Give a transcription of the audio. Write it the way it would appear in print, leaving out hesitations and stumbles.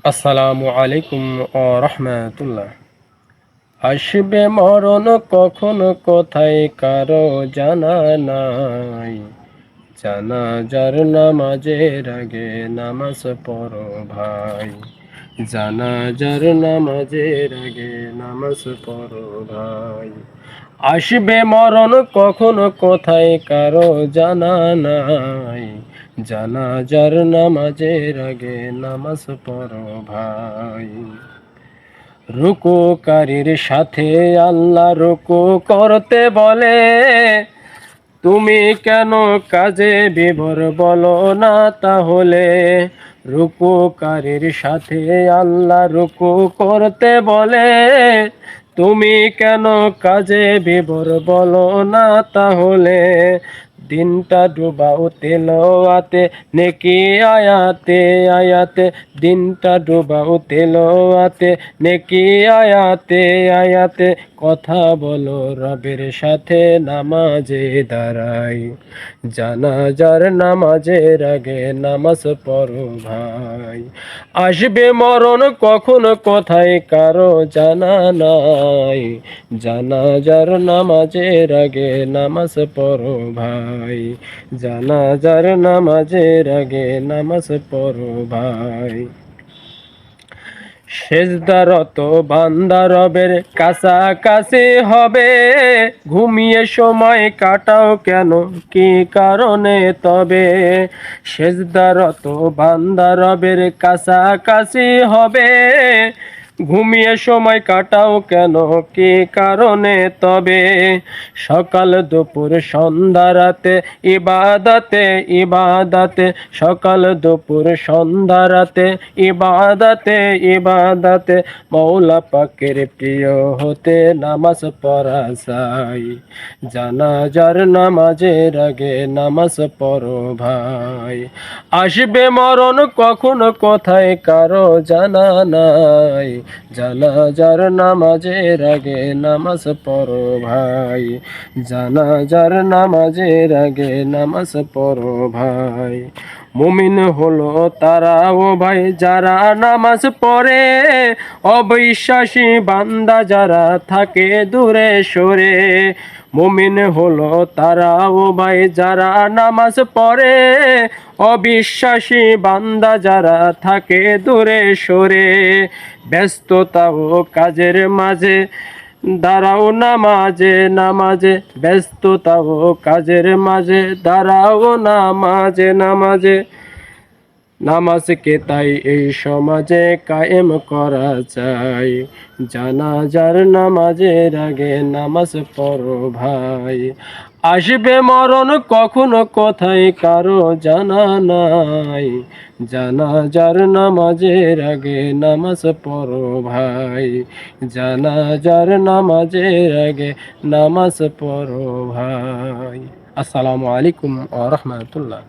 আসসালামু আলাইকুম ও রহমতুল্লাহ। আসবে মরণ কখন কোথায় কারো জানা নাই। জানাজার নামাজের আগে নামাজ পড়ো ভাই। জানাজার নামাজের আগে নামাজ পড়ো ভাই। আসবে মরণ কখন কোথায় কারো জানা নাই। জানাজার নামাজের আগে নামাজ পড়ো ভাই। রুকুকারীর সাথে আল্লাহ রুকু করতে বলে, তুমি কেন কাজে বিভোর বলো না তাহলে। রুকুকারীর সাথে আল্লাহ রুকু করতে বলে, তুমি কেন কাজে বিভোর বলো না তাহলে। দিনটা ডুবাও তেলাওয়াতে নেকি আয়াতে আয়াতে। দিনটা ডুবাও তেলাওয়াতে নেকি আয়াতে আয়াতে। কথা বলো রবের সাথে নামাজে দাঁড়াই। জানাজার নামাজের আগে নামাজ পড়ো ভাই। আসবে মরণ কখন কোথায় কারো জানা নাই। জানাজার নামাজের আগে নামাজ পড়ো ভাই। জানাজার নামাজের আগে নামাজ পড়ো ভাই। সেজদারত বান্দা রবের কাছাকাছি হবে, ঘুমিয়ে সময় কাটাও কেন কি কারণে তবে। সেজদারত বান্দা রবের কাছাকাছি হবে, ঘুমিয়ে সময় কাটাও কেন কি কারণে তবে। সকাল দুপুর সন্ধ্যা রাতে ইবাদতে ইবাদতে। সকাল দুপুর সন্ধ্যা রাতে ইবাদতে ইবাদতে। মৌলা পাকের প্রিয় হতে নামাজ পড়া চাই। জানাজার নামাজের আগে নামাজ পড়ো ভাই। আসবে মরণ কখন কোথায় কারো জানা নাই। জানাজার নামাজের আগে নামাজ পড়ো ভাই। জানাজার নামাজের আগে নামাজ পড়ো ভাই। মুমিন হলো তারা ও ভাই যারা নামাজ পড়ে, অবিশ্বাসী বান্দা যারা থাকে দূরে সরে। মুমিন হলো তারা ও ভাই যারা নামাজ পড়ে, অবিশ্বাসী বান্দা যারা থাকে দূরে সরে। ব্যস্ততা ও কাজের মাঝে দাঁড়াও নামাজে নামাজে। ব্যস্ততা ও কাজের মাঝে দাঁড়াও নামাজে নামাজে। নামাজকে তাই এই সমাজে কায়েম করা চাই। জানাজার নামাজের আগে নামাজ পড়ো ভাই। আসবে মরণ কখনো কোথায় কারো জানা নাই। জানাজার নামাজের আগে নামাজ পড়ো ভাই। জানাজার নামাজের আগে নামাজ পড়ো ভাই। আসসালামু আলাইকুম ওয়া রাহমাতুল্লাহ।